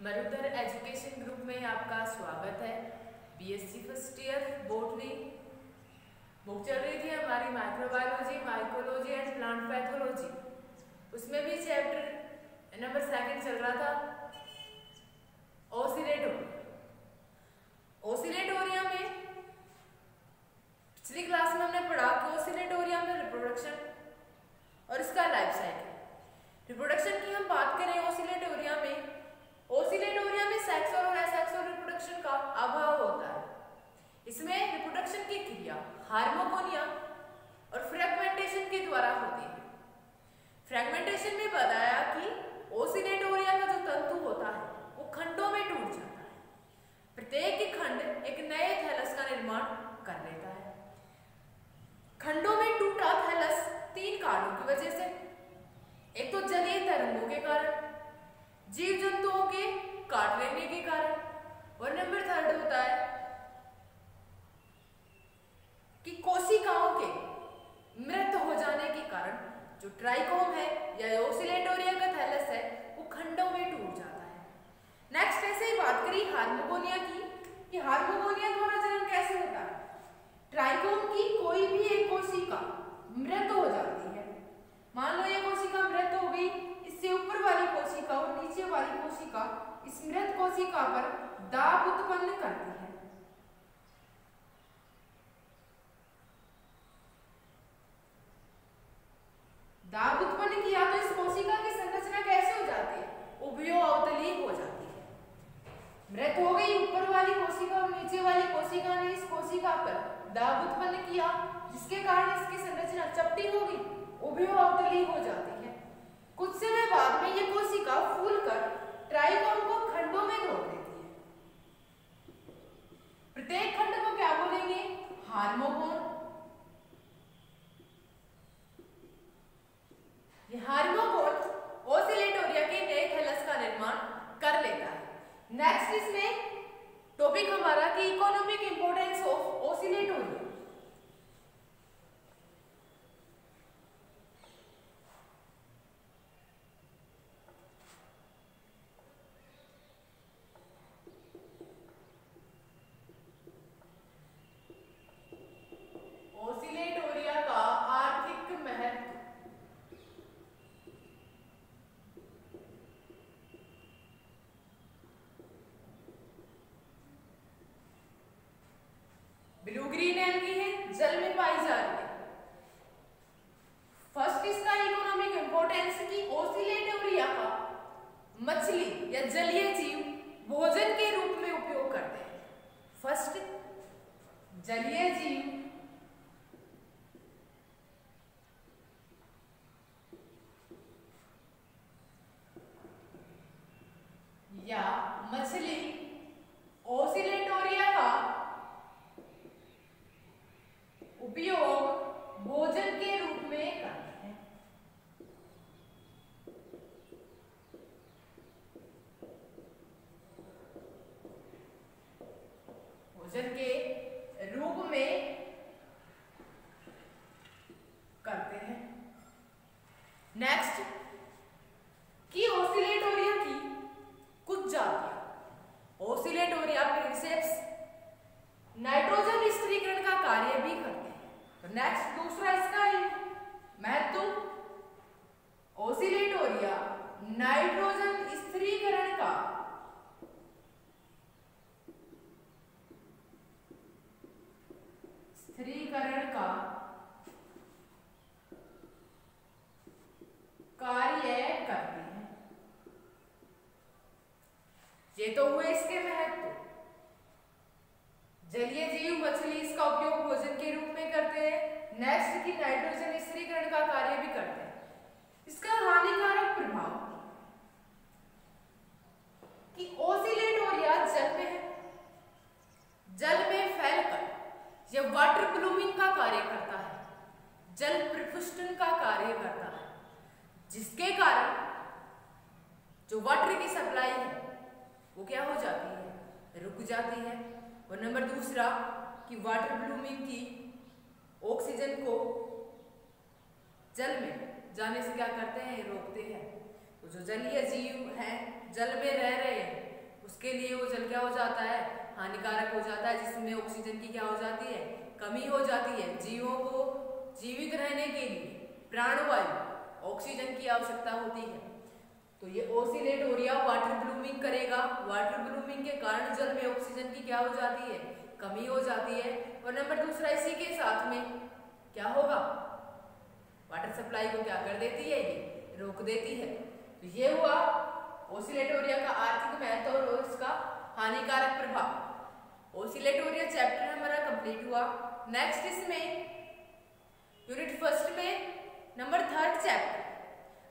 Marudhar education group में आपका स्वागत है। BSc first year botany book चल रही थी हमारी microbiology, mycology and plant pathology. उसमें भी चैप्टर नंबर 2 चल रहा था ओसिलेटोरिया। ओसिलेटोरिया में पिछली क्लास में हमने पढ़ा कि ओसिलेटोरिया में रिप्रोडक्शन और इसका लाइफ साइकिल। रिप्रोडक्शन की हम बात करें ओसिलेटोरिया में सेक्सुअल और एसेक्सुअल रिप्रोडक्शन का अभाव होता है। इसमें रिप्रोडक्शन की क्रिया हार्मोगोनिया और फ्रैगमेंटेशन के द्वारा होती है। फ्रैगमेंटेशन में बताया कि ओसिलेटोरिया का जो तंतु होता है वो खंडों में टूट जाता है। प्रत्येक खंड एक नए थैलस का निर्माण कर लेता है। खंडों में टूटा थैलस 3 कारणों की वजह से, एक तो जलीय तरंगों के कारण, जीव जंतुओं के काट लेने के कारण, और नंबर 3 होता है कि कोशिकाओं के मृत हो जाने के कारण जो ट्राइकोम है या ओसिलेटोरिया का थैलस है वो खंडों में टूट जाता है। नेक्स्ट ऐसे ही बात करी हार्मोगोनिया की कि हार्मोगोनिया द्वारा जन्म कैसे होता है। ट्राइकोम की कोई भी एक कोशिका मृत हो जाती है। मान लो ये कोशिका मृत हो गई, इससे ऊपर वाली कोशिका और नीचे वाली कोशिका इस मृत कोशिका पर दाब उत्पन्न करती है। दाब उत्पन्न किया तो इस कोशिका की संरचना कैसे हो जाती है? उभयो अवतलीय हो जाती है। मृत हो गई ऊपर वाली कोशिका और नीचे वाली कोशिका ने इस कोशिका पर दाब उत्पन्न किया, जिसके कारण इसकी संरचना चपटी हो गई, उभयो अवतलीय हो जाती है। कुछ समय बाद में ये कोशिका फूलकर ट्राइकोम को खंडों में तोड़ देती है। प्रत्येक खंड को क्या बोलेंगे? हार्मोगोन। ये हार्मोगोन ओसिलेटोरिया के नए थैलस का निर्माण कर लेता है। नेक्स्ट इसमें टॉपिक हमारा कि economic importance of Oscillatoria. Oscillatoria का आर्थिक महत्व। ब्लू ग्रीन एल्गी है, जल में पाई जा रही है। फर्स्ट इसका इकोनॉमिक इंपोर्टेंस की ओसिलेटोरिया का मछली या जलीय जीव भोजन के रूप में उपयोग करते हैं। फर्स्ट जलीय जीव या मछली ओसिलेटोरिया का उपयोग भोजन के रूप में करते हैं। भोजन के रूप में करते हैं। नेक्स्ट कि ओसिलेटोरिया की कुछ जातियां ओसिलेटोरिया प्रिंसेप्स नाइट्रोजन स्थिरीकरण का कार्य भी करते हैं। तो नेक्स्ट दूसरा इसका महत्व, ओसिलेटोरिया नाइट्रोजन स्थिरीकरण का कार्य करते हैं। ये तो हुए इसके महत्व। जलीय जीव मछली इसका उपयोग भोजन के रूप में करते हैं। नेक्स्ट की नाइट्रोजन स्थिरीकरण का कार्य भी करते हैं। इसका हानिकारक प्रभाव कि ओसिलेटोरिया जल में है, जल में फैलकर यह वाटर ब्लूमिंग का कार्य करता है, जल प्रपुष्टन का कार्य करता है, जिसके कारण जो वाटर की सप्लाई है वो क्या हो जाती है? रुक जाती है। और नंबर दूसरा कि वाटर ब्लूमिंग की ऑक्सीजन को जल में जाने से क्या करते हैं? रोकते हैं। तो जो जलीय जीव हैं, जल में रह रहे हैं, उसके लिए वो जल क्या हो जाता है, हानिकारक हो जाता है, जिसमें ऑक्सीजन की क्या हो जाती है, कमी हो जाती है। जीवों को जीवित रहने के लिए प्राणवायु ऑक्सीजन की आवश्यकता होती है। तो ये ओसिलेटोरिया वाटर ब्लूमिंग करेगा। वाटर ब्लूमिंग के कारण जल में ऑक्सीजन की क्या हो जाती है, कमी हो जाती है। और नंबर दूसरा, इसी के साथ में क्या होगा, वाटर सप्लाई को क्या कर देती है, ये रोक देती है। तो ये हुआ ओसिलेटोरिया का आर्थिक महत्व और इसका हानिकारक प्रभाव। ओसिलेटोरिया चैप्टर हमारा कंप्लीट हुआ। नेक्स्ट इसमें यूनिट फर्स्ट में number third chapter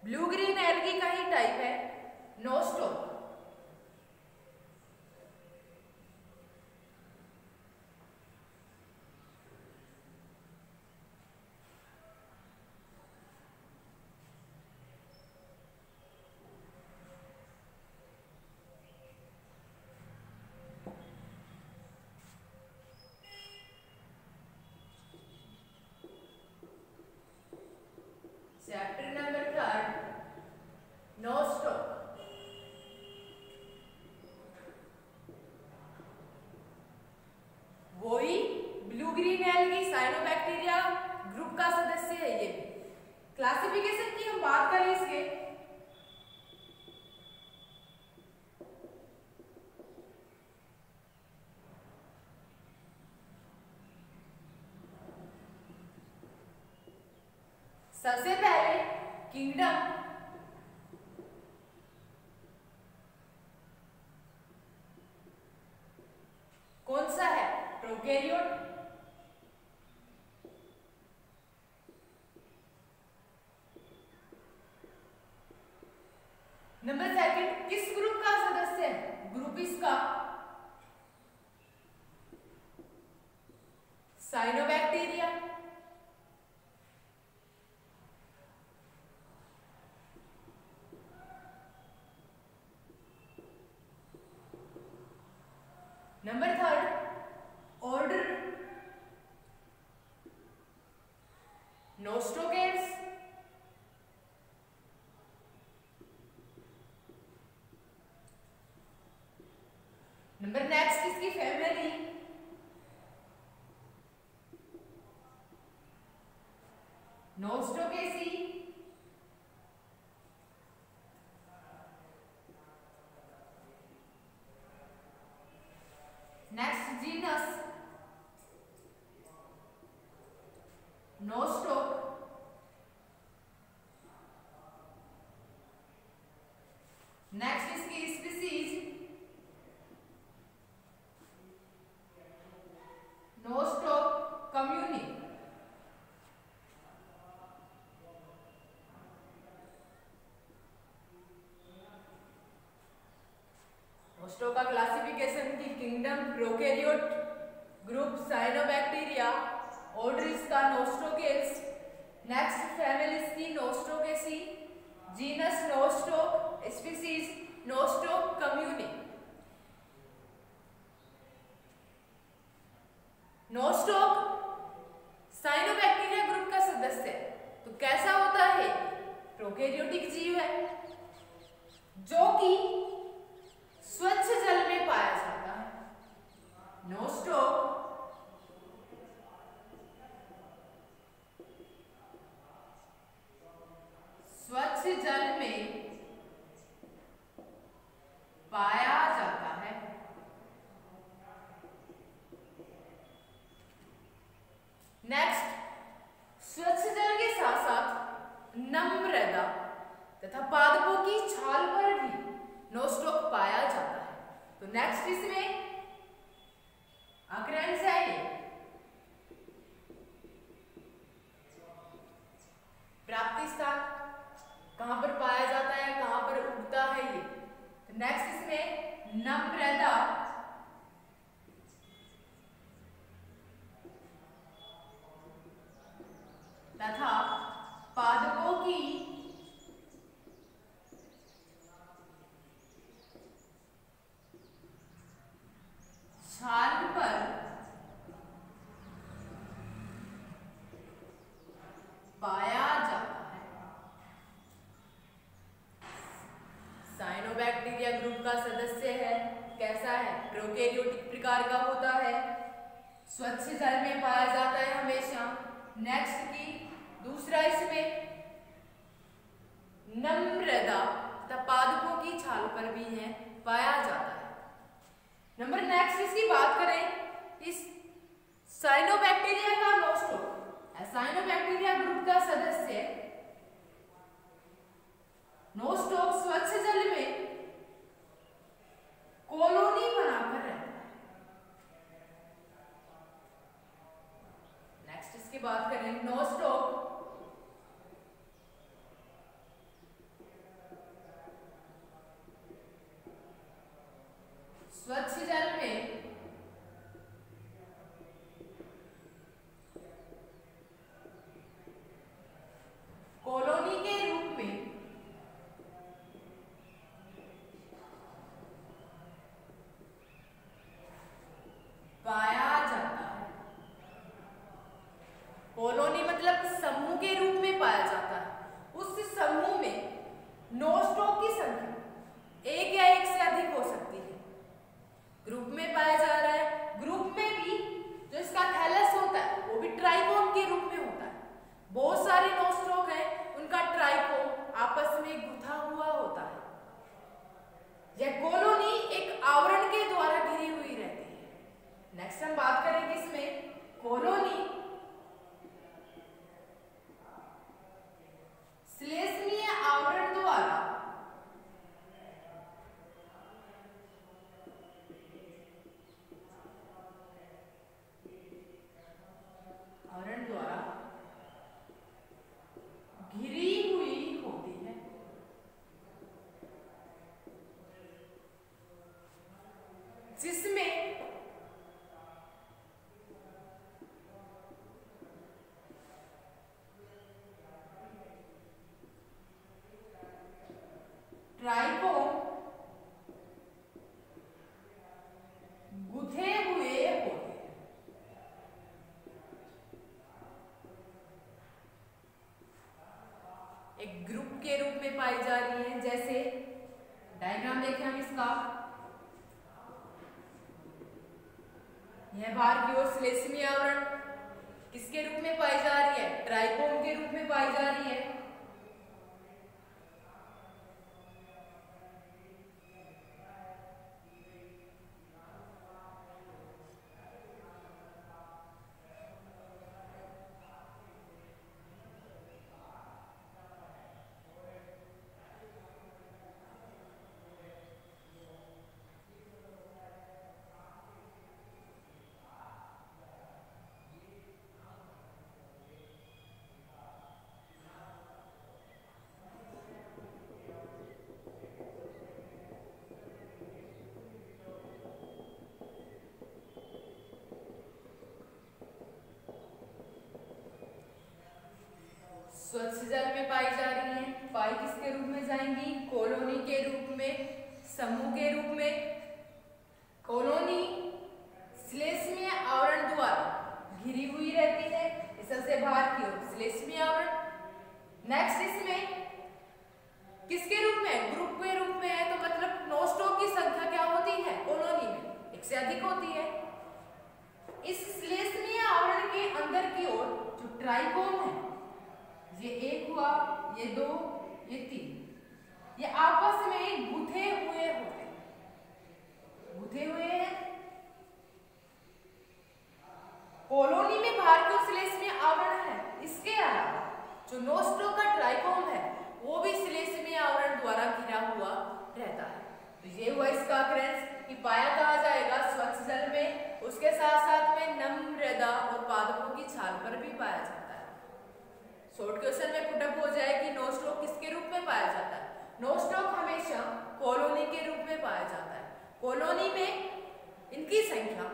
blue green algae का ही टाइप है, Nostoc. Chapter number third, Nostoc. वही blue green algae cyanobacteria group का सदस्य है। ये क्लासिफिकेशन की हम बात करें इसके, सबसे पहले किंगडम कौन सा है, प्रोकैरियोट। नंबर सेकंड, किस ग्रुप का सदस्य है, ग्रुप इसका cyanobacteria. Number third, order Nostocales. Number next इसकी family Nostocaceae. Next genus Nostoc. Next इसकी स्पीसीज नोस्टॉक कम्युनी। नोस्टॉक का क्लासिफिकेशन की kingdom prokaryote, group cyanobacteria, order इसका नोस्टोकेट्स, नेक्स्ट फैमिली इसकी Nostocaceae, genus Nostoc, species Nostoc commune. Nostoc cyanobacteria group का सदस्य है। तो कैसा होता है, प्रोकैरियोटिक जीव है जो कि स्वच्छ जल में पाया जाता है। नोस्टॉक स्वच्छ जल में पाया जाता है। नेक्स्ट, स्वच्छ जल के साथ साथ नम्र मृदा तथा पादपों की छाल पर भी नोस्टॉक पाया जाता है। तो नेक्स्ट इसमें अक्रेंस है ये, प्राप्ति स्थान कहां पर पाया जाता है, कहां पर उगता है ये। तो नेक्स्ट इसमें नम्र मृदा तथा पादपों की छाल पर पाया जाता है। साइनोबैक्टीरिया ग्रुप का सदस्य है। कैसा है, प्रोकैरियोटिक प्रकार का होता है, स्वच्छ जल में पाया जाता है हमेशा। नेक्स्ट की दूसरा इसमें नम्र मृदा तथा पादपों की छाल पर भी है पाया जाता है। नंबर नेक्स्ट इसकी बात करें, इस साइनोबैक्टीरिया का नोस्टोक, साइनोबैक्टीरिया ग्रुप का सदस्य नोस्टोक स्वच्छ जल में कॉलोनी बनाकर रहता है। नेक्स्ट इसकी बात करें, नोस्टोक स्वच्छ जल में कॉलोनी के रूप में पाया जाता है। कॉलोनी मतलब समूह के रूप में पाया जाता है। उस समूह में नोस्टोक की संख्या एक या एक से अधिक हो सकती है। ग्रुप में पाया जा रहा है, ग्रुप में भी जो इसका थैलस होता है वो भी ट्राइकोन के रूप में होता है। बहुत सारे नोस्टोक हैं, उनका ट्राइकोन आपस में गुथा हुआ होता है। यह कॉलोनी एक आवरण के द्वारा घिरी हुई रहती है। नेक्स्ट हम बात करेंगे इसमें कॉलोनी श्लेष्मीय आवरण द्वारा घिरी हुई होती है। जिसमें ट्राइकोन गुथे हुए होते हैं। एक ग्रुप के रूप में पाई जा रही है। जैसे डायग्राम देखें हम इसका, यह बाहर की ओर श्लेष्मीय आवरण किसके रूप में पाई जा रही है, ट्राइकोन के रूप में पाई जा रही है। स्वच्छ जल में पाई जा रही है, पाई किसके रूप में जाएंगी, कॉलोनी के रूप में, समूह के रूप में। कॉलोनी श्लेष्मीय आवरण द्वारा घिरी हुई रहती है, सबसे बाहर की ओर श्लेष्मीय आवरण। नेक्स्ट इसमें किसके रूप में, ग्रुप के रूप में है, तो मतलब नोस्टोक की संख्या क्या होती है कॉलोनी में, एक से अधिक होती है। इस श्लेष्मीय आवरण के अंदर की ओर जो ट्राइकोन है, ये एक हुआ, ये दो, ये तीन, ये आपस में गुथे हुए होते हैं, गुथे हुए हैं। कॉलोनी में बाहर की श्लेष्मीय आवरण है, इसके अलावा जो नोस्टोक का ट्राइकोन है वो भी श्लेष्मीय आवरण द्वारा घिरा हुआ रहता है। तो ये हुआ इसका अक्रेंस कि पाया कहा जाएगा स्वच्छ जल में, उसके साथ साथ में नम्र मृदा और पादपों की छाल पर भी पाया जाता है। शॉर्ट क्वेश्चन में पुटअप हो जाए कि नोस्टोक किसके रूप में पाया जाता है, नोस्टोक हमेशा कॉलोनी के रूप में पाया जाता है। कॉलोनी में इनकी संख्या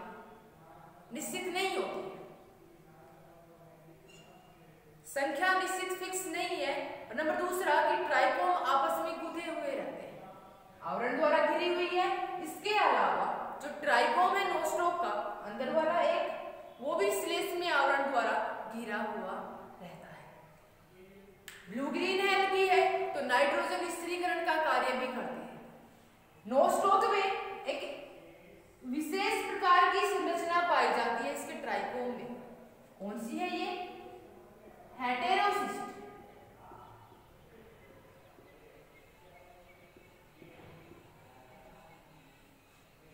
निश्चित नहीं होती है, संख्या निश्चित फिक्स नहीं है। और नंबर दूसरा कि ट्राइकोन आपस में गुथे हुए रहते हैं, आवरण द्वारा घिरी हुई है। इसके अलावा जो ट्राइकोन है नोस्टोक का अंदर वाला एक, वो भी श्लेष्मीय आवरण द्वारा घिरा हुआ रहता है। ब्लू ग्रीन एल्गी है तो नाइट्रोजन स्थिरीकरण का कार्य भी करती है। नोस्टोक में एक विशेष प्रकार की संरचना पाई जाती है इसके ट्राइकोम में। कौन सी है ये? हेटेरोसिस्ट।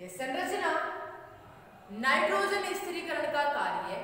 ये संरचना नाइट्रोजन स्थिरीकरण का कार्य